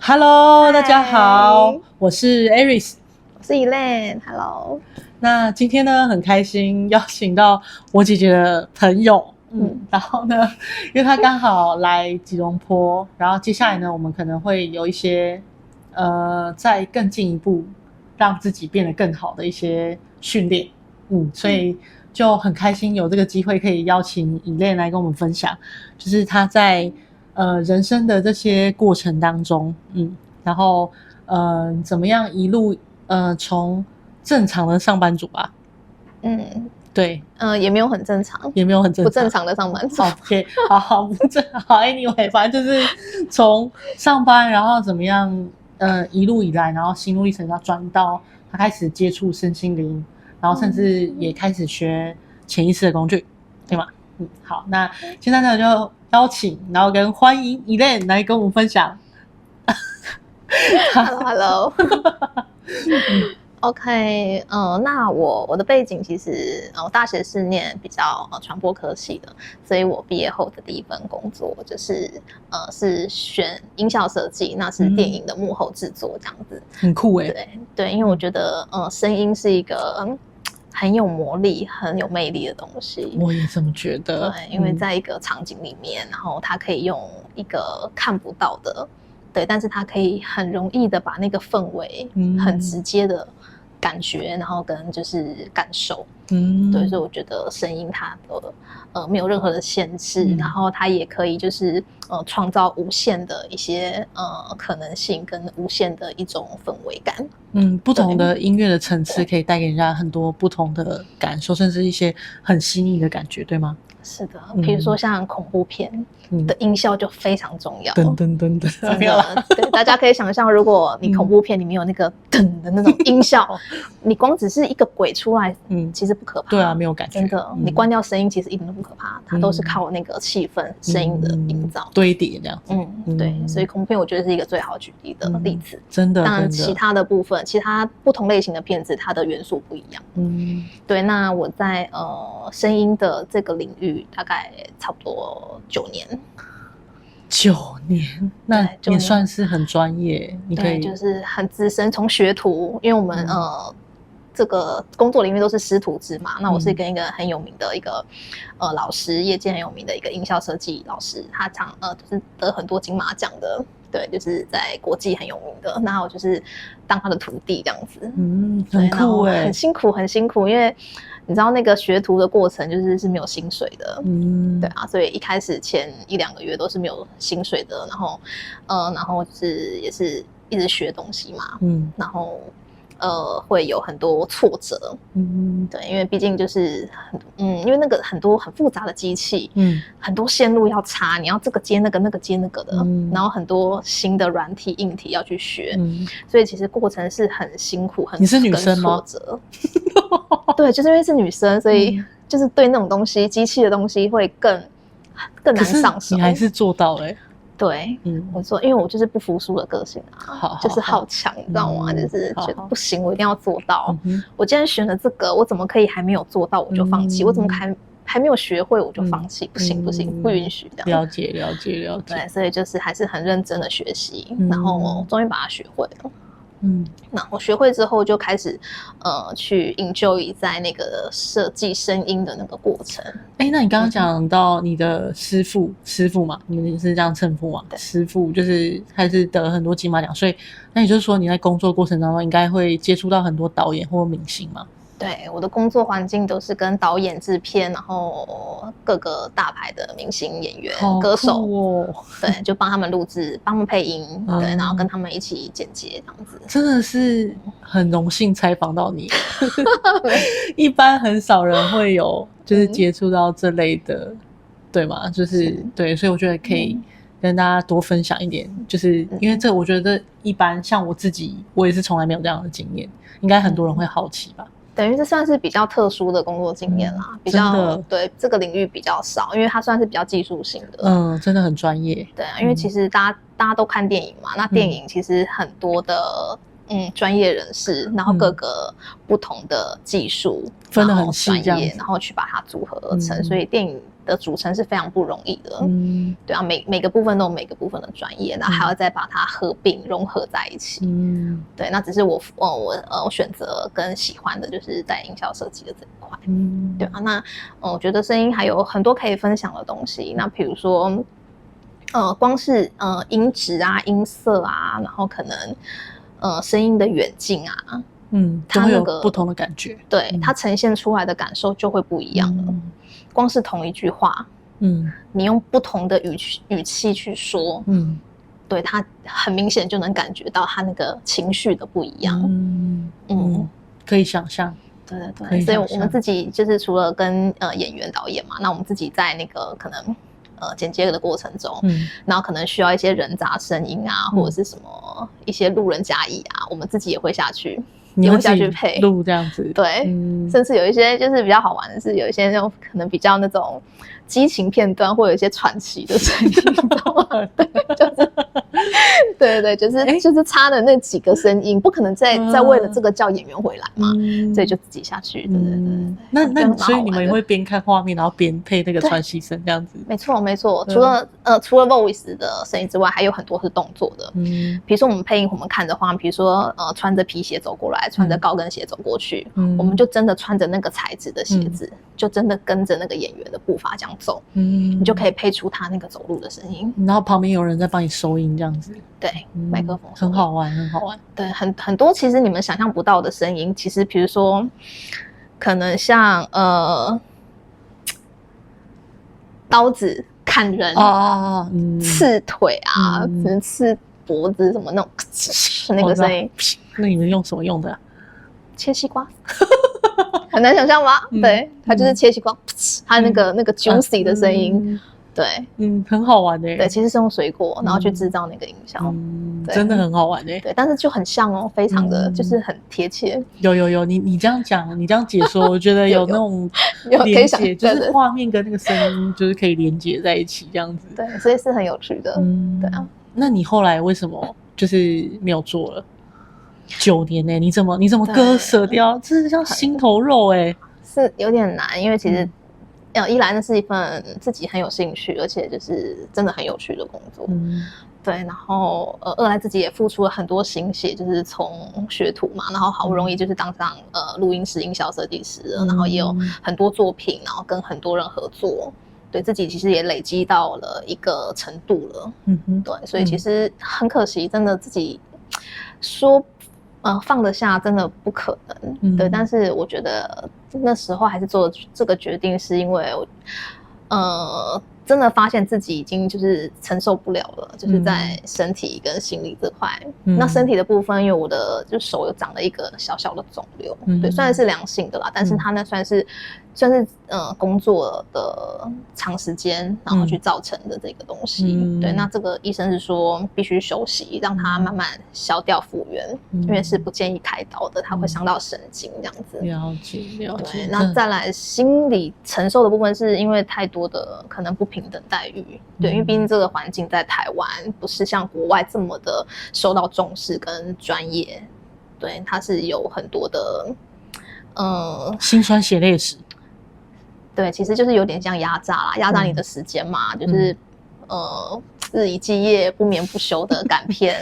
Hello，大家好，我是 Aris，我是 Elaine。Hello，那今天呢很开心邀请到我姐姐的朋友，然后呢，因为她刚好来吉隆坡，然后接下来呢，我们可能会有一些再更进一步让自己变得更好的一些训练，所以就很开心有这个机会可以邀请 Elaine 来跟我们分享，就是她在人生的这些过程当中，然后怎么样一路从正常的上班族吧，对，也没有很正常，也没有很正常，不正常的上班族。OK， 好，不正好 ，Anyway， 反正就是从上班，然后怎么样，一路以来，然后心路历程要转到他开始接触身心灵，然后甚至也开始学潜意识的工具，对吗？好，那现在呢就邀请，然后跟欢迎 Elaine 来跟我们分享。Hello， OK， 那我的背景其实我大学是念比较传播科系的，所以我毕业后的第一份工作就是是选音效设计，那是电影的幕后制作这样子，很酷欸。对，因为我觉得声音是一个很有魔力、很有魅力的东西。我也这么觉得。对，因为在一个场景里面，然后它可以用一个看不到的，对，但是它可以很容易的把那个氛围，很直接的感觉，然后跟就是感受，对，所以我觉得声音它的没有任何的限制，然后它也可以就是创造无限的一些可能性跟无限的一种氛围感。不同的音乐的层次可以带给人家很多不同的感受，甚至一些很细腻的感觉，对吗？是的，比如说像恐怖片的音效就非常重要，噔噔噔噔，真的，对，大家可以想象，如果你恐怖片里面有那个噔的那种音效，你光只是一个鬼出来，其实不可怕，对啊，没有感觉，真的，你关掉声音其实一点都不可怕，它都是靠那个气氛、声音的营造堆叠这样子，对，所以恐怖片我觉得是一个最好举例的例子，真的，当然其他的部分，其他不同类型的片子，它的元素不一样，对，那我在声音的这个领域大概差不多9年。9年，那也算是很专业。你可以就是很资深，从学徒，因为我们这个工作里面都是师徒制嘛。那我是跟一个很有名的一个老师，业界很有名的一个音效设计老师，他就是得很多金马奖的，对，就是在国际很有名的。那我就是当他的徒弟这样子，很酷欸，很辛苦，很辛苦，因为你知道那个学徒的过程是没有薪水的，对啊，所以一开始前1-2个月都是没有薪水的，然后就是也是一直学东西嘛，然后会有很多挫折，对，因为毕竟就是因为那个很多很复杂的机器，很多线路要插，你要这个接那个，那个接那个的，然后很多新的软体硬体要去学，所以其实过程是很辛苦，你是女生吗？挫折对，就是因为是女生，所以就是对那种东西，机器的东西会更难上手。你还是做到了欸。对，我说，因为我就是不服输的个性啊，就是好强，你知道吗？就是觉得不行，我一定要做到。我既然选了这个，我怎么可以还没有做到我就放弃？我怎么还没有学会我就放弃？不行，不允许这样。了解。对，所以就是还是很认真的学习，然后终于把它学会了。那我学会之后就开始去 enjoy 在那个设计声音的那个过程。那你刚刚讲到你的师傅嘛，你们是这样称呼嘛？师傅就是还是得了很多金马奖，所以那也就是说你在工作过程当中应该会接触到很多导演或明星嘛？对，我的工作环境都是跟导演、制片，然后各个大牌的明星、演员、歌手，对，就帮他们录制、帮他们配音，对，然后跟他们一起剪接这样子。真的是很荣幸采访到你，一般很少人会有就是接触到这类的，对吗？就是对，所以我觉得可以跟大家多分享一点，就是因为这我觉得一般像我自己，我也是从来没有这样的经验，应该很多人会好奇吧。等于这算是比较特殊的工作经验啦，比较对这个领域比较少，因为它算是比较技术性的，真的很专业。对啊，因为其实大家都看电影嘛，那电影其实很多的专业人士，然后各个不同的技术分得很细，专业，然后去把它组合而成，所以电影的组成是非常不容易的。对啊，每个部分都有每个部分的专业，然后还要再把它合并融合在一起。对，那只是我选择跟喜欢的就是在营销设计的这一块。对啊，那我觉得声音还有很多可以分享的东西。那比如说光是音质啊、音色啊，然后可能声音的远近啊。它会有不同的感觉，对，它呈现出来的感受就会不一样了。光是同一句话，你用不同的语气去说，对，它很明显就能感觉到它那个情绪的不一样。可以想象，对，所以我们自己就是除了跟演员、导演嘛，那我们自己在那个可能剪接的过程中，然后可能需要一些人杂声音啊，或者是什么一些路人甲乙啊，我们自己也会下去。也会下去配录这样子，对，甚至有一些就是比较好玩的是，有一些那种可能比较那种激情片段，或有一些传奇的声音，你知道吗？对，就是差的那几个声音，不可能再为了这个叫演员回来嘛，所以就自己下去。对。那所以你们也会边看画面，然后边配那个传奇声这样子？没错，除了 voice 的声音之外，还有很多是动作的。比如说我们配音，我们看着画面，比如说穿着皮鞋走过来，穿着高跟鞋走过去，我们就真的穿着那个材质的鞋子，就真的跟着那个演员的步伐这样走，你就可以配出他那个走路的声音。然后旁边有人在帮你收音这样子，对，麦克风很好玩。对，很多其实你们想象不到的声音，其实比如说可能像刀子砍人刺腿啊，可能刺脖子什么那种那个声音。那你们用什么用的？切西瓜，很难想象吗？对，它就是切西瓜，它那个 juicy 的声音。对，很好玩欸。对，其实是用水果，然后去制造那个音效，真的很好玩欸。对，但是就很像哦，非常的就是很贴切。有，你这样讲，你这样解说，我觉得有那种连接，就是画面跟那个声音就是可以连接在一起这样子。对，所以是很有趣的。对啊，那你后来为什么就是没有做了？9年欸，你怎么割舍掉？这是像心头肉欸。是有点难，因为其实一来那是一份自己很有兴趣，而且就是真的很有趣的工作。对，然后二来自己也付出了很多心血，就是从学徒嘛，然后好不容易就是当上录音师、音效设计师了，然后也有很多作品，然后跟很多人合作，对自己其实也累积到了一个程度了。对，所以其实很可惜，真的自己说放得下真的不可能。对，但是我觉得那时候还是做这个决定，是因为真的发现自己已经就是承受不了了，就是在身体跟心理这块。那身体的部分，因为我的就手有长了一个小小的肿瘤，对，虽然是良性的啦，但是它那算是工作的长时间然后去造成的这个东西。对，那这个医生是说必须休息，让它慢慢消掉复原，因为是不建议开刀的，它会伤到神经这样子。了解。对，那再来心理承受的部分，是因为太多的可能不平等待遇。对，因为毕竟这个环境在台湾不是像国外这么的受到重视跟专业。对，它是有很多的辛酸血泪史。对，其实就是有点像压榨啦，压榨你的时间嘛，就是日以继夜、不眠不休的赶片，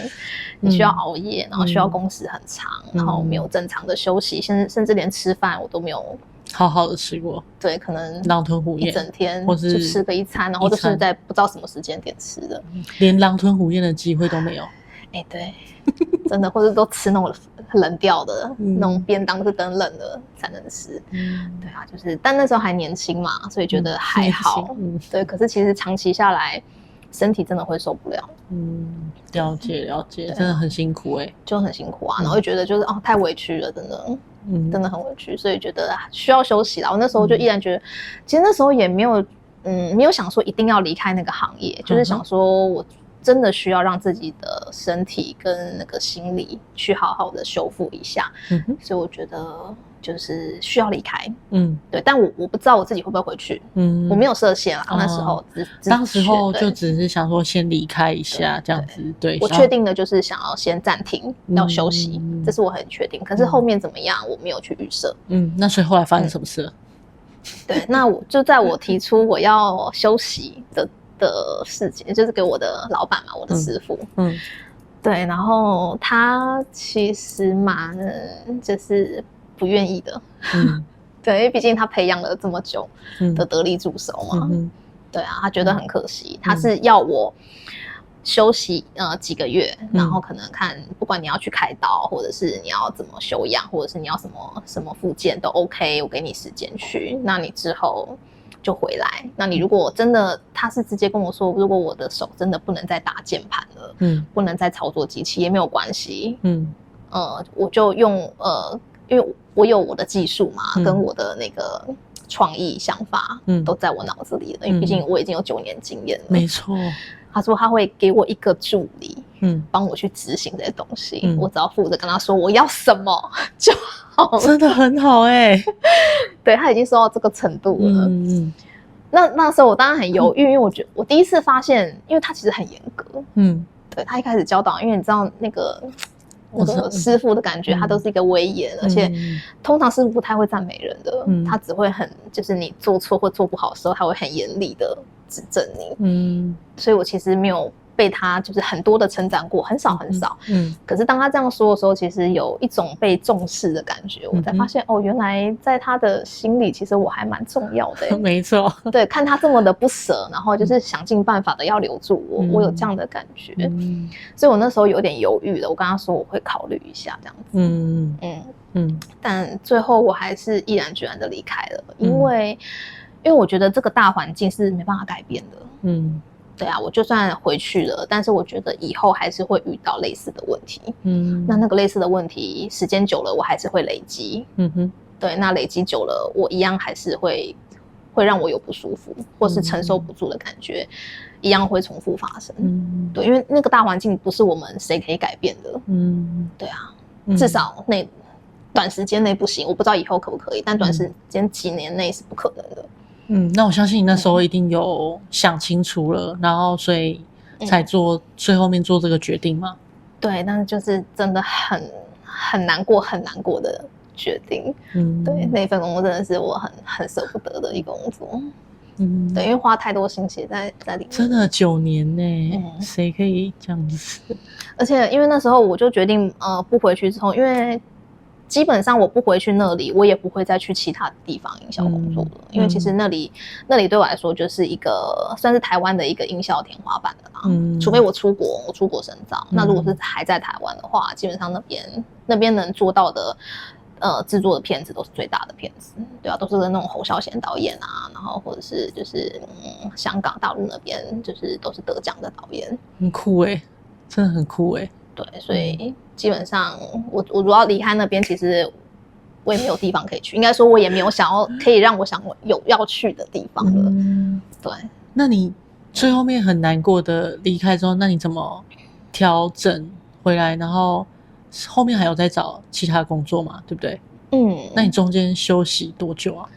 你需要熬夜，然后需要工时很长，然后没有正常的休息，甚至连吃饭我都没有好好的吃过。对，可能狼吞虎咽一整天或是就吃个一餐，然后就是在不知道什么时间点吃的，连狼吞虎咽的机会都没有。对，真的，或者都吃那种冷掉的那种便当，是等冷了才能吃。对啊，就是，但那时候还年轻嘛，所以觉得还好。对，可是其实长期下来，身体真的会受不了。了解，真的很辛苦欸，就很辛苦啊。然后就觉得就是太委屈了，真的。真的很委屈，所以觉得需要休息啦。我那时候就依然觉得，其实那时候也没有想说一定要离开那个行业，就是想说我真的需要让自己的身体跟那个心理去好好的修复一下。所以我觉得就是需要离开。对，但我不知道我自己会不会回去。我没有设限啦，那时候当时候就只是想说先离开一下这样子。对，我确定的就是想要先暂停，要休息，这是我很确定。可是后面怎么样，我没有去预设。那所以后来发生什么事了？对，那我就在我提出我要休息的事情，就是给我的老板嘛，我的师傅，对，然后他其实蛮就是不愿意的，对，因为毕竟他培养了这么久的得力助手嘛，对啊，他觉得很可惜，他是要我休息几个月，然后可能看不管你要去开刀，或者是你要怎么休养，或者是你要什么复健都 OK， 我给你时间去，那你之后就回来。那你如果真的，他是直接跟我说，如果我的手真的不能再打键盘了，不能再操作机器也没有关系，我就用因为我有我的技术嘛，跟我的那个创意想法，都在我脑子里了，因为毕竟我已经有9年经验了，没错。他说他会给我一个助理，帮我去执行这些东西，我只要负责跟他说我要什么就好了，真的很好对，他已经说到这个程度了，那时候我当然很犹豫，因为我觉得我第一次发现，因为他其实很严格，对，他一开始教导，因为你知道那个师傅的感觉，他都是一个威严，而且通常师傅不太会赞美人的，他只会就是你做错或做不好的时候，他会很严厉的指正你，所以我其实没有被他就是很多的称赞过，很少，可是当他这样说的时候，其实有一种被重视的感觉，我才发现原来在他的心里，其实我还蛮重要的，没错，对，看他这么的不舍，然后就是想尽办法的要留住我，我有这样的感觉，所以我那时候有点犹豫了，我跟他说我会考虑一下这样子，但最后我还是毅然决然的离开了，因为我觉得这个大环境是没办法改变的，对啊，我就算回去了，但是我觉得以后还是会遇到类似的问题，那个类似的问题时间久了，我还是会累积，对，那累积久了，我一样还是会让我有不舒服，或是承受不住的感觉，一样会重复发生，对，因为那个大环境不是我们谁可以改变的，对啊，至少短时间内不行，我不知道以后可不可以，但短时间几年内是不可能的。那我相信你那时候一定有想清楚了，然后所以才最后面做这个决定嘛。对，但是就是真的很难过的决定。对，那份工作真的是我很舍不得的一个工作。对，因为花太多心血在里面。真的9年呢，谁可以这样子？而且因为那时候我就决定不回去之后，因为基本上我不回去那里，我也不会再去其他地方营销工作了，因为其实那里对我来说就是一个算是台湾的一个营销天花板的啦，除非我出国深造，那如果是还在台湾的话，基本上那边能做到的制作的片子都是最大的片子，对啊，都是跟那种侯孝贤导演啊，然后或者是就是香港大陆那边就是都是得奖的导演，很酷真的很酷对，所以基本上我如果要离开那边，其实我也没有地方可以去，应该说我也没有可以让我想有要去的地方了。对，那你最后面很难过的离开之后，那你怎么调整回来？然后后面还有在找其他工作嘛？对不对？那你中间休息多久啊？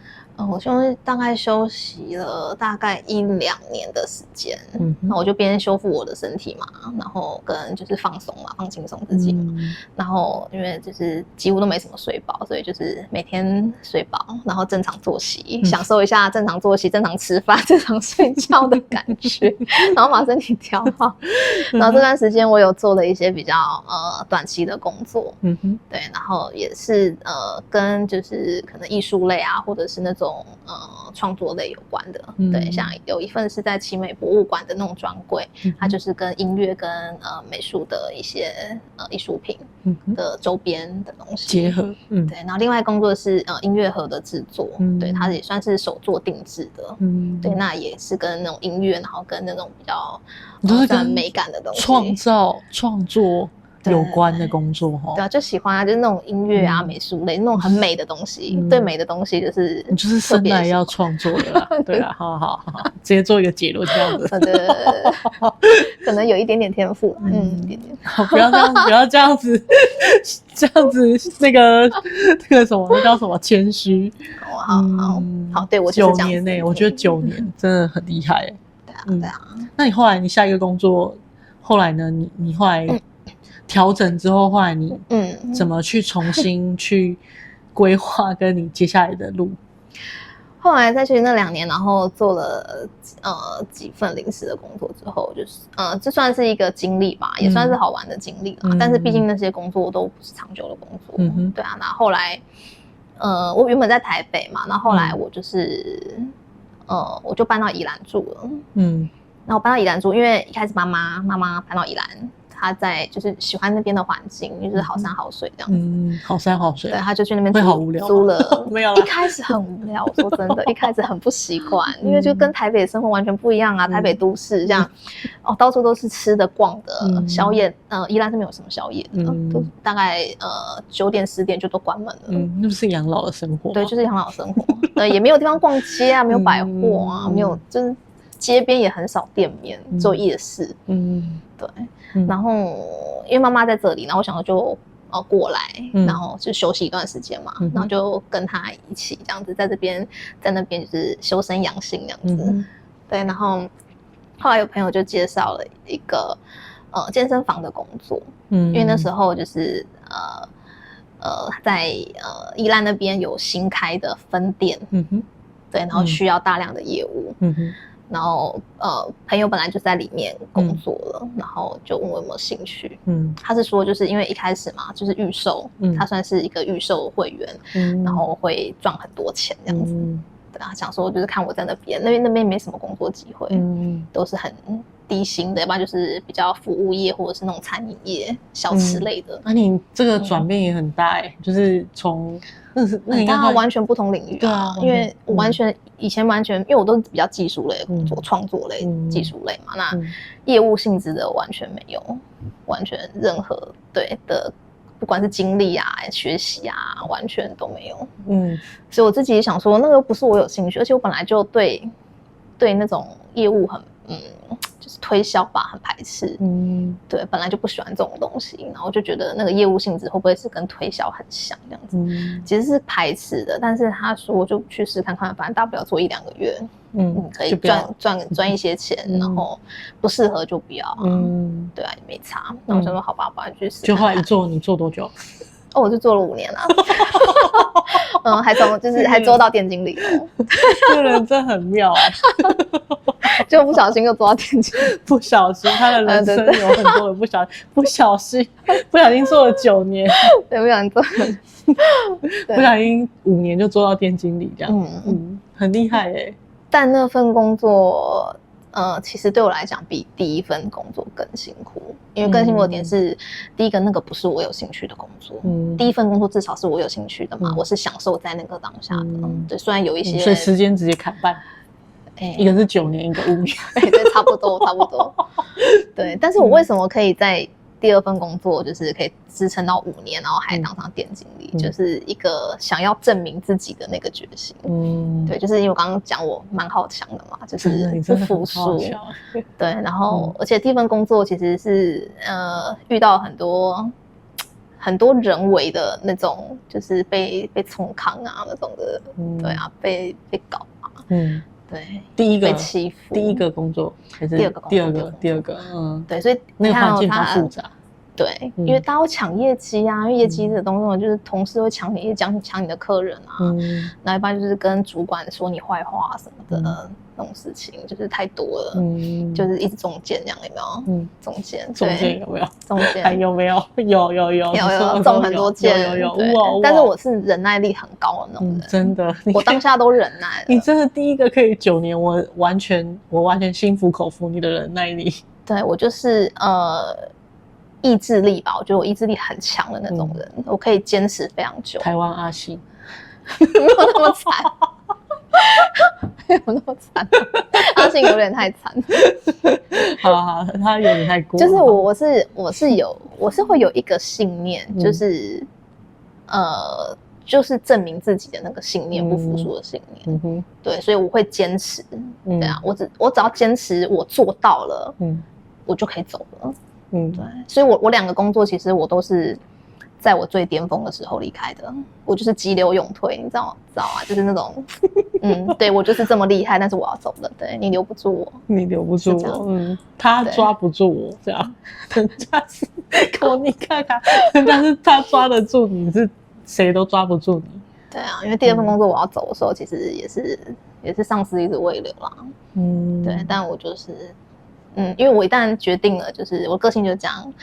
我大概休息了大概1-2年的时间，那我就边修复我的身体嘛，然后跟就是放松嘛，放轻松自己嘛，然后因为就是几乎都没什么睡饱，所以就是每天睡饱，然后正常作息，享受一下正常作息、正常吃饭、正常睡觉的感觉，然后把身体调好。然后这段时间我有做了一些比较短期的工作，对，然后也是跟就是可能艺术类啊，或者是那种创作类有关的，对，像有一份是在奇美博物馆的那种专柜，它就是跟音乐跟美术的一些艺术品的周边的东西结合，对，然后另外工作是音乐盒的制作，对，它也算是手作定制的，对，那也是跟那种音乐，然后跟那种比较跟美感的东西，创作有关的工作对啊，就喜欢就是那种音乐啊、美术类那种很美的东西，对美的东西就是你就是生来要创作的啦，对啊，好，直接做一个结论这样子，对，可能有一点点天赋，一点点，不要这样子，那个什么，那叫什么谦虚，好，对我就是这样子9年我觉得9年真的很厉害，对啊，那你后来你下一个工作后来呢？你后来调整之后，后来你怎么去重新去规划跟你接下来的路？后来在学习那2年，然后做了几份临时的工作之后，就是这算是一个经历吧，也算是好玩的经历啦。但是毕竟那些工作都不是长久的工作，对啊。那后来我原本在台北嘛，那后来我就是我就搬到宜兰住了，然后搬到宜兰住，因为一开始妈妈搬到宜兰。他在就是喜欢那边的环境，就是好山好水这样子。好山好水。对，他就去那边会好无聊租了。没有啦，一开始很无聊，我说真的，一开始很不习惯，因为就跟台北生活完全不一样啊。台北都市这样，到处都是吃的逛的，宵夜，宜兰是没有什么宵夜的，都大概9点10点就都关门了。那不是养老的生活？对，就是养老生活。对，也没有地方逛街啊，没有百货啊，没有，就是街边也很少店面，只有夜市。对。然后因为妈妈在这里，然后我想说就过来，然后就休息一段时间嘛，然后就跟她一起这样子在那边就是修身养性这样子。对，然后后来有朋友就介绍了一个健身房的工作，因为那时候就是在宜兰那边有新开的分店，对，然后需要大量的业务，然后朋友本来就在里面工作了，然后就问我有没有兴趣。他是说就是因为一开始嘛，就是预售，他算是一个预售会员，然后会赚很多钱这样子。对啊，想说就是看我在那边没什么工作机会，都是很低薪的，要不然就是比较服务业或者是那种餐饮业、小吃类的。那你这个转变也很大就是从那应该完全不同领域啊，因为我以前完全，因为我都是比较技术类的工作，创作类、技术类嘛，那业务性质的完全没有，完全任何对的。不管是经历啊、学习啊，完全都没有。所以我自己也想说，那个不是我有兴趣，而且我本来就对那种业务很就是推销吧，很排斥。对，本来就不喜欢这种东西，然后就觉得那个业务性质会不会是跟推销很像这样子？其实是排斥的，但是他说就去试看看，反正大不了做1-2个月。可以赚一些钱，然后不适合就不要。对啊，也没差。那我想说，好吧，不然去试。就后来一做，你做多久？我就做了5年了。还做到店经理了。这个人真的很妙就不小心又做到店经理。不小心，他的人生有很多的不小心做了9年。对，不小心做了。不小心5年就做到店经理这样。很厉害耶。但那份工作，其实对我来讲比第一份工作更辛苦，因为更辛苦的点是，第一个那个不是我有兴趣的工作，第一份工作至少是我有兴趣的嘛，我是享受在那个当下的，对，虽然有一些，所以时间直接砍半，一个是9年，一个5年，对，差不多，对，但是我为什么可以在第2份工作就是可以支撑到5年，然后还当上店经理，就是一个想要证明自己的那个决心。对，就是因为我刚刚讲我蛮好强的嘛，就是不服输。对，然后而且第1份工作其实是遇到很多人为的那种，就是被冲康啊那种的，对啊，被搞啊。对，第一个被欺负，第一个工作还是第二个，对，所以那个环境比较复杂。对，因为大家会抢业绩啊，因为业绩这东西就是同事会抢你的客人啊，那一般就是跟主管说你坏话什么的那种事情，就是太多了，就是一直中箭这样，有没有？中箭有没有？中箭还有没有？有中很多箭，有。但是我是忍耐力很高的那种人，真的，我当下都忍耐了。你真的第一个可以9年，我完全心服口服你的忍耐力。对，我就是意志力吧，我觉得我意志力很强的那种人，我可以坚持非常久。台湾阿信没有那么惨，没有那么惨，阿信有点太惨。好，他有点太过。就是我是会有一个信念，就是就是证明自己的那个信念，不服输的信念。对，所以我会坚持。对啊，我只要坚持，我做到了，我就可以走了。对，所以我2个工作其实我都是在我最巅峰的时候离开的，我就是急流勇退，你知道啊，就是那种，对我就是这么厉害，但是我要走了，对你留不住我，他抓不住我，这样，人家是，你看看，人家是他抓得住你，是谁都抓不住你，对啊，因为第二份工作我要走的时候，其实也是上司一直慰留啦。对，但我就是因为我一旦决定了，就是我个性就这样，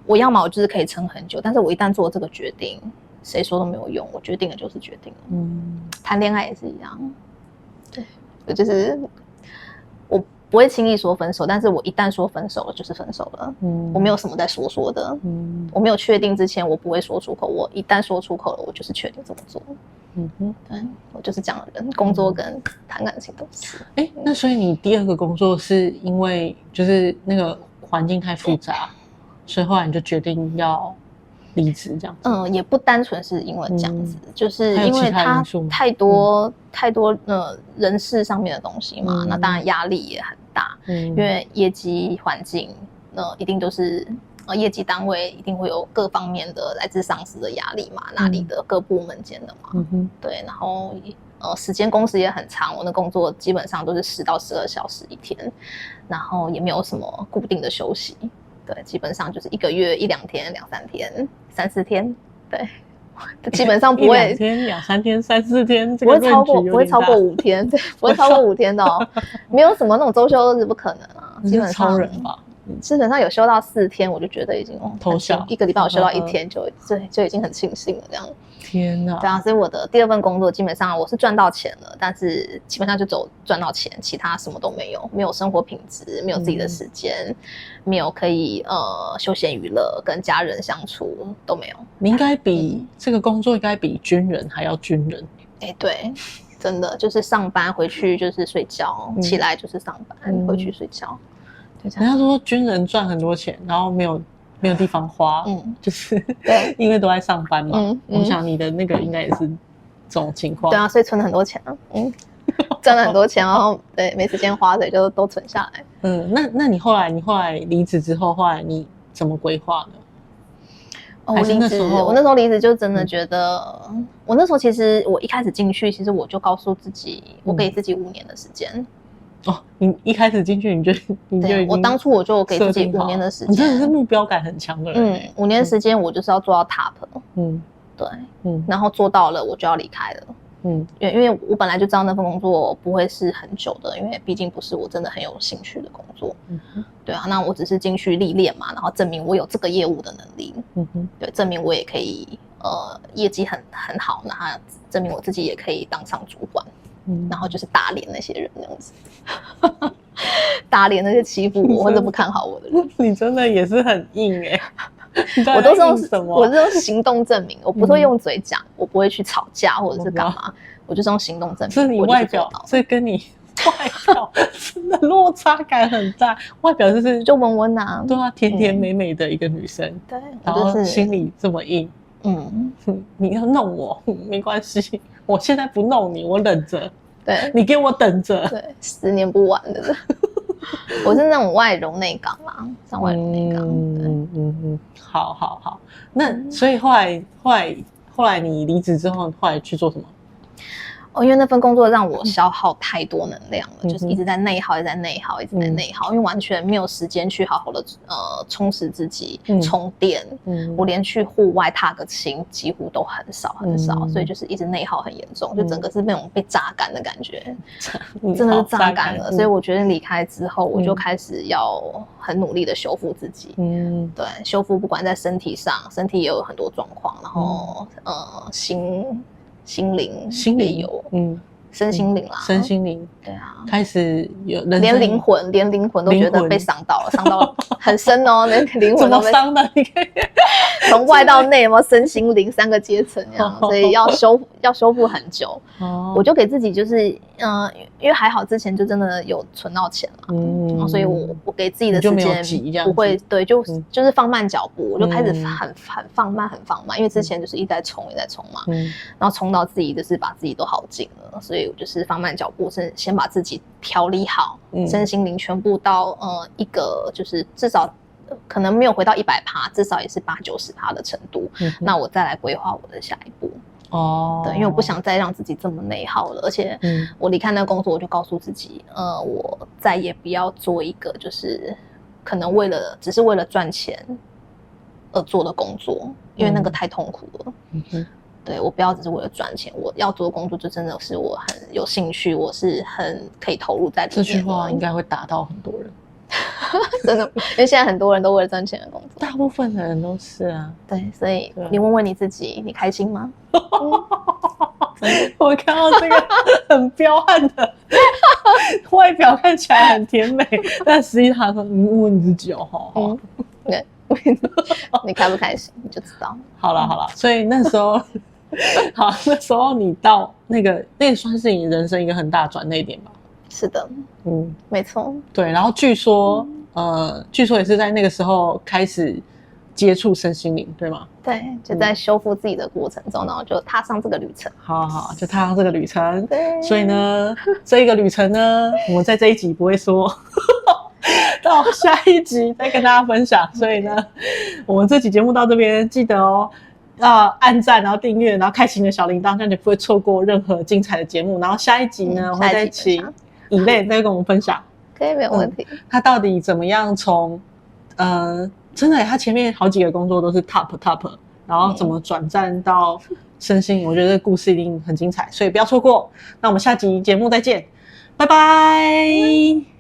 我要么我就是可以撑很久，但是我一旦做这个决定，谁说都没有用，我决定了就是决定了。谈恋爱也是一样，对，我就是我不会轻易说分手，但是我一旦说分手了就是分手了。我没有什么在说的，我没有确定之前我不会说出口，我一旦说出口了，我就是确定这么做。对，我就是这样的人，工作跟谈感情都是。那所以你第二个工作是因为就是那个环境太复杂，所以后来你就决定要离职这样子？也不单纯是因为这样子，就是因为它太多人事上面的东西嘛，那当然压力也很大，因为业绩环境一定都是。业绩单位一定会有各方面的来自上司的压力嘛，哪里的各部门间的嘛，对，然后时间工时也很长，我的工作基本上都是10到12小时一天，然后也没有什么固定的休息，对，基本上就是1个月1-2天、2-3天、3-4天，对，基本上不会1-2天、2-3天、3-4天，不会超过5天，对，不会超过5天的哦，没有什么那种周休日不可能啊，基本上超人吧。基本上有休到4天，我就觉得已经偷笑，1个礼拜我休到1天就已经很庆幸了这样。天哪！对啊，所以我的第二份工作基本上我是赚到钱了，但是基本上就走赚到钱，其他什么都没有，没有生活品质，没有自己的时间，没有可以休闲娱乐跟家人相处都没有。你应该比这个工作应该比军人还要军人。对，真的就是上班回去就是睡觉，起来就是上班，回去睡觉。人家说军人赚很多钱，然后没有地方花，就是对，因为都在上班嘛。我想你的那个应该也是这种情况。对啊，所以存了很多钱啊，赚了很多钱，然后对没时间花，所以就都存下来。那你后来离职之后，后来你怎么规划呢？我那时候离职就真的觉得，我那时候其实我一开始进去，其实我就告诉自己，我给自己5年的时间。你一开始进去你就我当初我就给自己5年的时间，你真的是目标感很强的人。5年的时间我就是要做到 top。对，然后做到了我就要离开了。因为我本来就知道那份工作不会是很久的，因为毕竟不是我真的很有兴趣的工作。对啊，那我只是进去历练嘛，然后证明我有这个业务的能力。对，证明我也可以业绩很好，然后证明我自己也可以当上主管。然后就是打脸那些人那样子，打脸那些欺负我或者不看好我的人。你真的也是很硬我都是用什么？我是用行动证明，我不会用嘴讲，我不会去吵架或者是干嘛，我就是用行动证明。是你外表，这跟你外表真的落差感很大。外表就温温啊，对啊，甜甜美美的一个女生，对，然后心里这么硬。你要弄我没关系，我现在不弄你，我忍着。对，你给我等着。对，10年不晚的。我是那种外柔内刚啦，像外柔内刚。好。那所以后来你离职之后，后来去做什么？因为那份工作让我消耗太多能量了，就是一直在内耗，一直在内耗，因为完全没有时间去好好的充实自己，充电。我连去户外踏个青几乎都很少，所以就是一直内耗很严重，就整个是那种被榨干的感觉，真的是榨干了。所以我决定离开之后，我就开始要很努力的修复自己。对，修复不管在身体上，身体也有很多状况，然后心灵也有，身心灵啦，身心灵，对啊，开始有连灵魂都觉得被伤到了，伤到很深哦，那个灵魂都被伤的，你可以从外到内，有没有身心灵3个阶层这样，所以要修复很久。我就给自己就是因为还好之前就真的有存到钱了，所以我给自己的时间不会对，就是放慢脚步，我就开始很放慢，因为之前就是一直在冲嘛，然后冲到自己就是把自己都耗尽了，所以我就是放慢脚步，先把自己调理好，身心灵全部到一个就是至少可能没有回到100%，至少也是80-90%的程度，那我再来规划我的下一步。对，因为我不想再让自己这么内耗了，而且我离开那个工作，我就告诉自己，我再也不要做一个就是可能只是为了赚钱而做的工作，因为那个太痛苦了。对，我不要只是为了赚钱，我要做的工作就真的是我很有兴趣，我是很可以投入在里面的。这句话应该会打到很多人。真的，因为现在很多人都为了赚钱的工作，大部分的人都是啊。对，所以你问问你自己，你开心吗？我看到这个很彪悍的外表看起来很甜美，但实际上说你问问你自己哦。对，你开不开心你就知道。好了，所以那时候那时候你到那个算是你人生一个很大的转捩点吧。是的，没错。对，然后据说也是在那个时候开始接触身心灵，对吗？对，就在修复自己的过程中，然后就踏上这个旅程。好，就踏上这个旅程。对，所以呢，这一个旅程呢，我们在这一集不会说，到下一集再跟大家分享。所以呢，我们这期节目到这边，记得哦。按赞，然后订阅，然后开启你的小铃铛，这样你不会错过任何精彩的节目。然后下一集呢，我会再请以类再跟我们分享，可以没有问题。他到底怎么样从真的他前面好几个工作都是 top， 然后怎么转战到身心，我觉得这个故事一定很精彩，所以不要错过。那我们下集节目再见，拜拜。